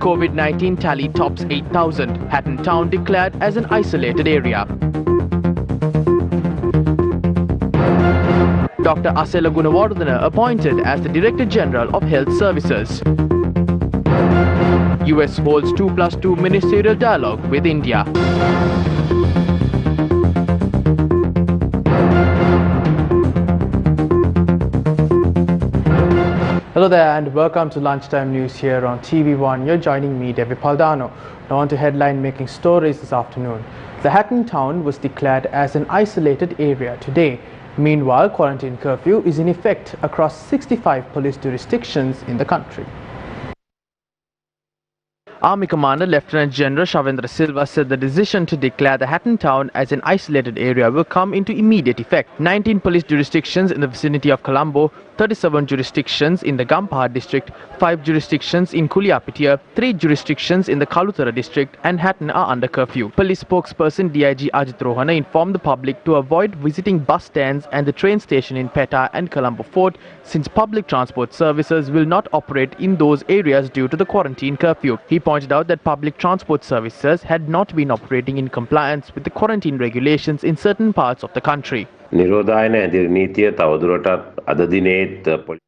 COVID-19 tally tops 8,000. Hatton Town declared as an isolated area. Dr. Asela Gunawardena appointed as the Director General of Health Services. US holds 2+2 ministerial dialogue with India. Hello there and welcome to Lunchtime News here on TV1. You're joining me, Devi Paldano. Now on to headline making stories this afternoon. The Hatton Town was declared as an isolated area today. Meanwhile, quarantine curfew is in effect across 65 police jurisdictions in the country. Army Commander Lieutenant General Shavendra Silva said the decision to declare the Hatton Town as an isolated area will come into immediate effect. 19 police jurisdictions in the vicinity of Colombo, 37 jurisdictions in the Gampaha district, 5 jurisdictions in Kuliapitiya, 3 jurisdictions in the Kalutara district and Hatton are under curfew. Police spokesperson DIG Ajit Rohana informed the public to avoid visiting bus stands and the train station in Petta and Colombo Fort since public transport services will not operate in those areas due to the quarantine curfew. He pointed out that public transport services had not been operating in compliance with the quarantine regulations in certain parts of the country.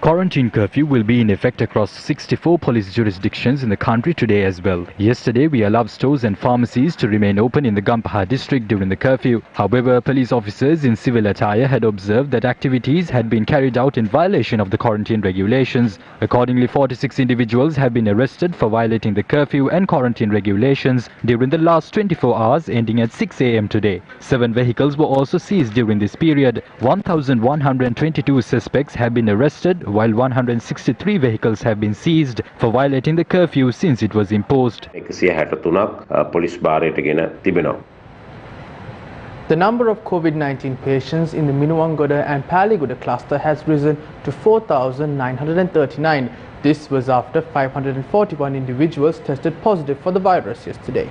Quarantine curfew will be in effect across 64 police jurisdictions in the country today as well. Yesterday, we allowed stores and pharmacies to remain open in the Gampaha district during the curfew. However, police officers in civil attire had observed that activities had been carried out in violation of the quarantine regulations. Accordingly, 46 individuals have been arrested for violating the curfew and quarantine regulations during the last 24 hours ending at 6 a.m. today. 7 vehicles were also seized during this period. 1,122 suspects have been arrested while 163 vehicles have been seized for violating the curfew since it was imposed. The number of COVID-19 patients in the Minuwangoda and Paligoda cluster has risen to 4,939. This was after 541 individuals tested positive for the virus yesterday.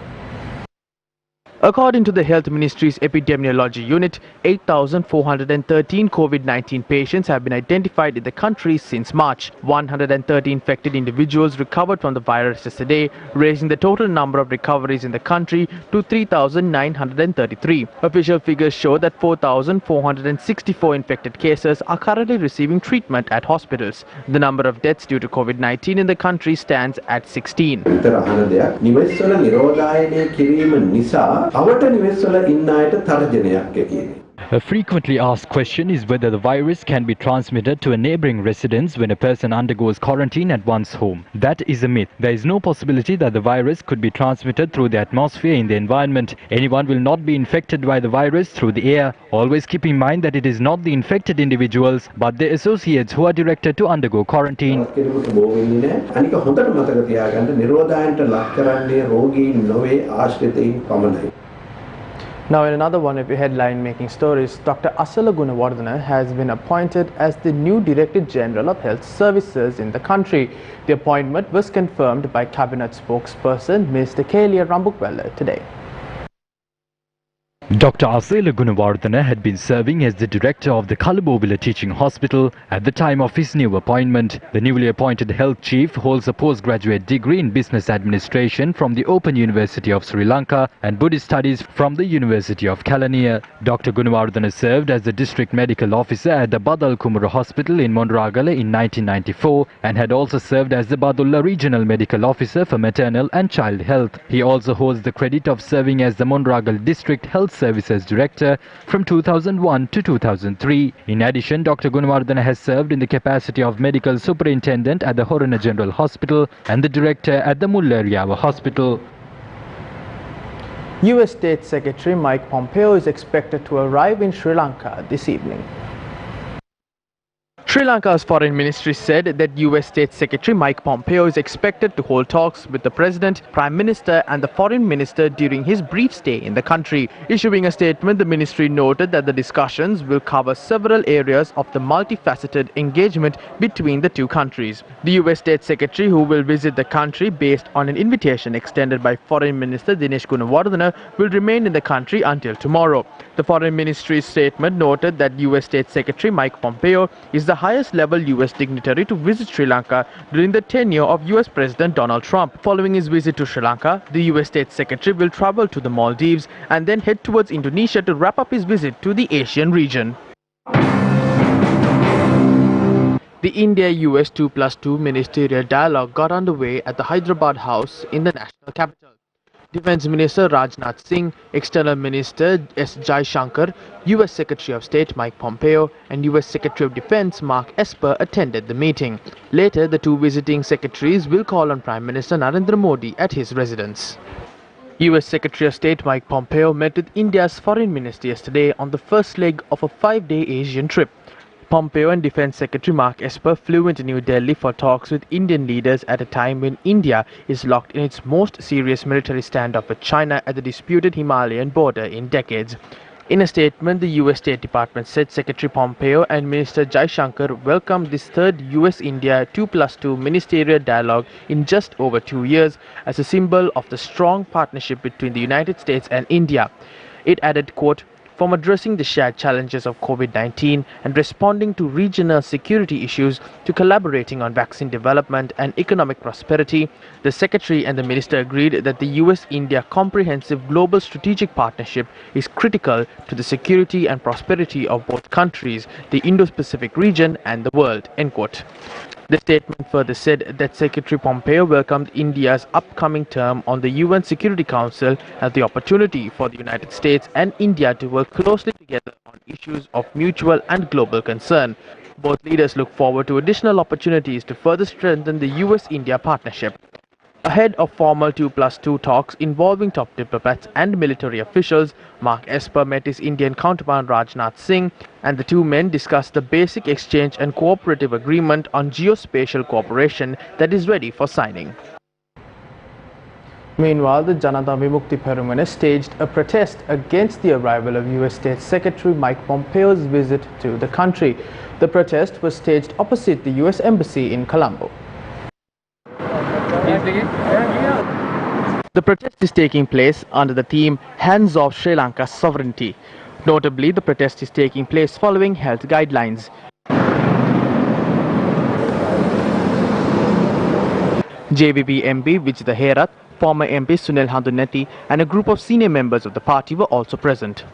According to the Health Ministry's Epidemiology Unit, 8,413 COVID-19 patients have been identified in the country since March. 130 infected individuals recovered from the virus yesterday, raising the total number of recoveries in the country to 3,933. Official figures show that 4,464 infected cases are currently receiving treatment at hospitals. The number of deaths due to COVID-19 in the country stands at 16. A frequently asked question is whether the virus can be transmitted to a neighboring residence when a person undergoes quarantine at one's home. That is a myth. There is no possibility that the virus could be transmitted through the atmosphere in the environment. Anyone will not be infected by the virus through the air. Always keep in mind that it is not the infected individuals but their associates who are directed to undergo quarantine. Now in another one of your headline making stories, Dr. Asela Gunawardena has been appointed as the new Director General of Health Services in the country. The appointment was confirmed by Cabinet spokesperson Ms. Kelia Rambukwella today. Dr. Asela Gunawardena had been serving as the director of the Kalabobila Teaching Hospital at the time of his new appointment. The newly appointed health chief holds a postgraduate degree in business administration from the Open University of Sri Lanka and Buddhist studies from the University of Kelaniya. Dr. Gunawardena served as the district medical officer at the Badal Kumara Hospital in Mondragala in 1994 and had also served as the Badulla Regional Medical Officer for Maternal and Child Health. He also holds the credit of serving as the Mondragal District Health Services Director from 2001 to 2003. In addition, Dr. Gunawardena has served in the capacity of Medical Superintendent at the Horana General Hospital and the Director at the Mulleriyawa Hospital. US State Secretary Mike Pompeo is expected to arrive in Sri Lanka this evening. Sri Lanka's Foreign Ministry said that US State Secretary Mike Pompeo is expected to hold talks with the President, Prime Minister and the Foreign Minister during his brief stay in the country. Issuing a statement, the ministry noted that the discussions will cover several areas of the multifaceted engagement between the two countries. The US State Secretary, who will visit the country based on an invitation extended by Foreign Minister Dinesh Gunawardena, will remain in the country until tomorrow. The Foreign Ministry's statement noted that US State Secretary Mike Pompeo is the highest-level US dignitary to visit Sri Lanka during the tenure of US President Donald Trump. Following his visit to Sri Lanka, the US State Secretary will travel to the Maldives and then head towards Indonesia to wrap up his visit to the Asian region. The India-US 2+2 ministerial dialogue got underway at the Hyderabad House in the national capital. Defense Minister Rajnath Singh, External Minister S. Jaishankar, US Secretary of State Mike Pompeo and US Secretary of Defense Mark Esper attended the meeting. Later, the two visiting secretaries will call on Prime Minister Narendra Modi at his residence. US Secretary of State Mike Pompeo met with India's Foreign Minister yesterday on the first leg of a 5-day Asian trip. Pompeo and Defense Secretary Mark Esper flew into New Delhi for talks with Indian leaders at a time when India is locked in its most serious military standoff with China at the disputed Himalayan border in decades. In a statement, the US State Department said Secretary Pompeo and Minister Jaishankar welcomed this third US-India 2+2 ministerial dialogue in just over 2 years as a symbol of the strong partnership between the United States and India. It added, quote, "From addressing the shared challenges of COVID-19 and responding to regional security issues to collaborating on vaccine development and economic prosperity, the Secretary and the Minister agreed that the US-India comprehensive global strategic partnership is critical to the security and prosperity of both countries, the Indo-Pacific region and the world." End quote. The statement further said that Secretary Pompeo welcomed India's upcoming term on the UN Security Council as the opportunity for the United States and India to work closely together on issues of mutual and global concern. Both leaders look forward to additional opportunities to further strengthen the US-India partnership. Ahead of formal 2+2 talks involving top diplomats and military officials, Mark Esper met his Indian counterpart Rajnath Singh, and the two men discussed the basic exchange and cooperative agreement on geospatial cooperation that is ready for signing. Meanwhile, the Janata Vimukti Peramune staged a protest against the arrival of US State Secretary Mike Pompeo's visit to the country. The protest was staged opposite the US Embassy in Colombo. The protest is taking place under the theme Hands Off Sri Lanka's Sovereignty. Notably, the protest is taking place following health guidelines. JVP MP Vijitha Herath, former MP Sunil Handuneti and a group of senior members of the party were also present.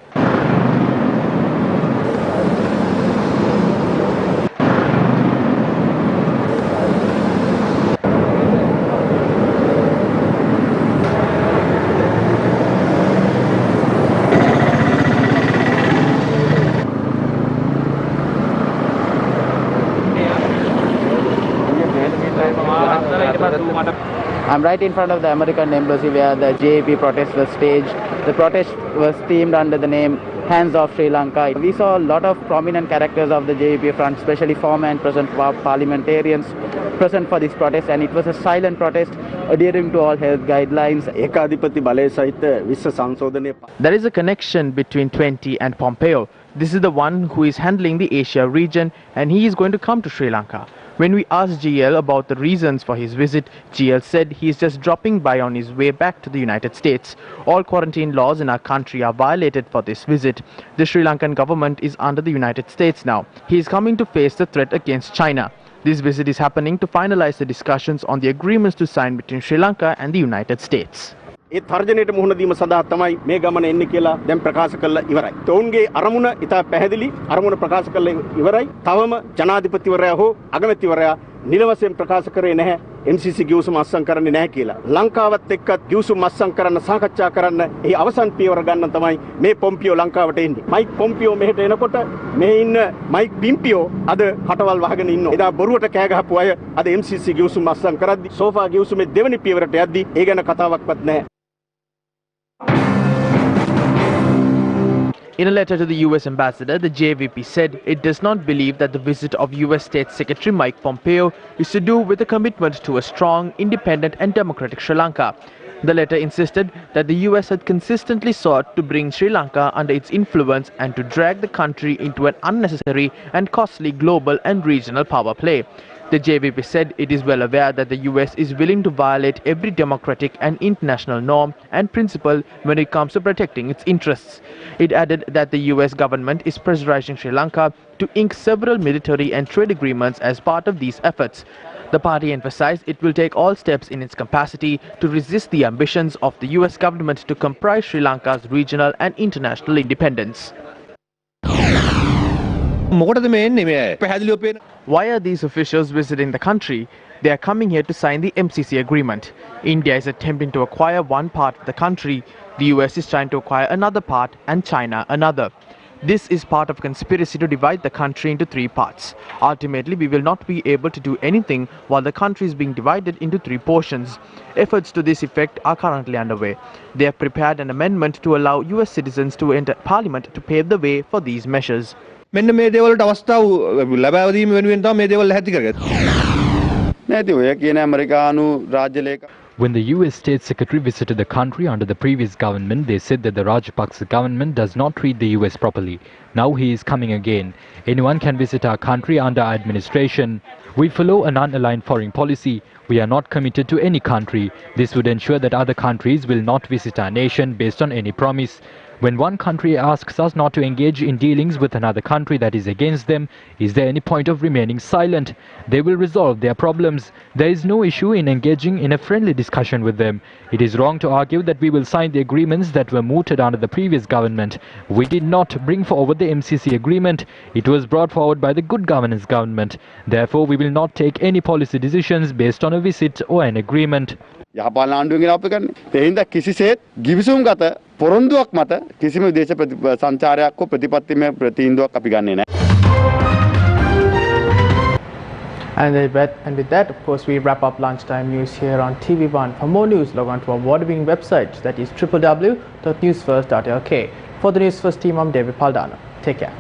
I'm right in front of the American Embassy where the JAP protest was staged. The protest was themed under the name Hands Off Sri Lanka. We saw a lot of prominent characters of the JAP front, especially former and present parliamentarians present for this protest, and it was a silent protest adhering to all health guidelines. There is a connection between 20 and Pompeo. This is the one who is handling the Asia region and he is going to come to Sri Lanka. When we asked GL about the reasons for his visit, GL said he is just dropping by on his way back to the United States. All quarantine laws in our country are violated for this visit. The Sri Lankan government is under the United States now. He is coming to face the threat against China. This visit is happening to finalize the discussions on the agreements to sign between Sri Lanka and the United States. ඒ තර්ජනයට මුහුණ දීම සඳහා තමයි මේ ගමන එන්නේ කියලා දැන් ප්‍රකාශ කළා ඉවරයි. තවුන්ගේ අරමුණ ඉතා පැහැදිලි අරමුණ ප්‍රකාශ කළා ඉවරයි. තවම ජනාධිපතිවරයා හෝ අගමැතිවරයා නිල වශයෙන් ප්‍රකාශ කරේ නැහැ MCC ගිවිසුම අත්සන් කරන්නේ නැහැ කියලා. ලංකාවත් එක්කත් ගිවිසුම අත්සන් කරන්න සාකච්ඡා කරන්න ඒ අවසන් පියවර ගන්න තමයි මේ පොම්පියෝ ලංකාවට එන්නේ. මයික් පොම්පියෝ මෙහෙට එනකොට මේ ඉන්න මයික් පිම්පියෝ අද කටවල් වහගෙන ඉන්නවා. එදා බොරුවට කෑ ගහපු අය අද MCC ගිවිසුම අත්සන් කරද්දි සෝෆා ගිවිසුමේ දෙවෙනි පියවරට යද්දි ඒ ගැන කතාවක්වත් නැහැ. In a letter to the US ambassador, the JVP said it does not believe that the visit of US State Secretary Mike Pompeo is to do with a commitment to a strong, independent and democratic Sri Lanka. The letter insisted that the US had consistently sought to bring Sri Lanka under its influence and to drag the country into an unnecessary and costly global and regional power play. The JVP said it is well aware that the US is willing to violate every democratic and international norm and principle when it comes to protecting its interests. It added that the US government is pressurizing Sri Lanka to ink several military and trade agreements as part of these efforts. The party emphasized it will take all steps in its capacity to resist the ambitions of the US government to comprise Sri Lanka's regional and international independence. Why are these officials visiting the country? They are coming here to sign the MCC agreement. India is attempting to acquire one part of the country, the US is trying to acquire another part, and China another. This is part of a conspiracy to divide the country into three parts. Ultimately, we will not be able to do anything while the country is being divided into three portions. Efforts to this effect are currently underway. They have prepared an amendment to allow US citizens to enter Parliament to pave the way for these measures. මෙන්න මේ දේවල්ට අවස්ථාව ලබා දීම වෙනුවෙන් තමයි මේ දේවල් හැදි කරගත්තේ. නැති ඔය කියන ඇමරිකානු රාජ්‍ය ලේක When the US State Secretary visited the country under the previous government, they said that the Rajapaksa government does not treat the US properly. Now he is coming again. Anyone can visit our country under our administration. We follow an unaligned foreign policy. We are not committed to any country. This would ensure that other countries will not visit our nation based on any promise. When one country asks us not to engage in dealings with another country that is against them, is there any point of remaining silent? They will resolve their problems. There is no issue in engaging in a friendly discussion with them. It is wrong to argue that we will sign the agreements that were mooted under the previous government. We did not bring forward the MCC agreement. It was brought forward by the good governance government. Therefore, we will not take any policy decisions based on a visit or an agreement. යහපාලන ආණ්ඩුවෙන් ගෙන අප කරන්නේ. ඒ හින්දා කිසිසේත් ගිවිසුම් ගත පොරොන්දුවක් මත කිසිම විදේශ සංචාරයක් හෝ ප්‍රතිපත්තිමය ප්‍රතිඉන්දුවක් අපි ගන්නෙ නැහැ. And with that, of course, we wrap up lunchtime news here on TV1. For more news, log on to our award-winning website, that is www.newsfirst.lk. For the Newsfirst team, I'm David Paldana. Take care.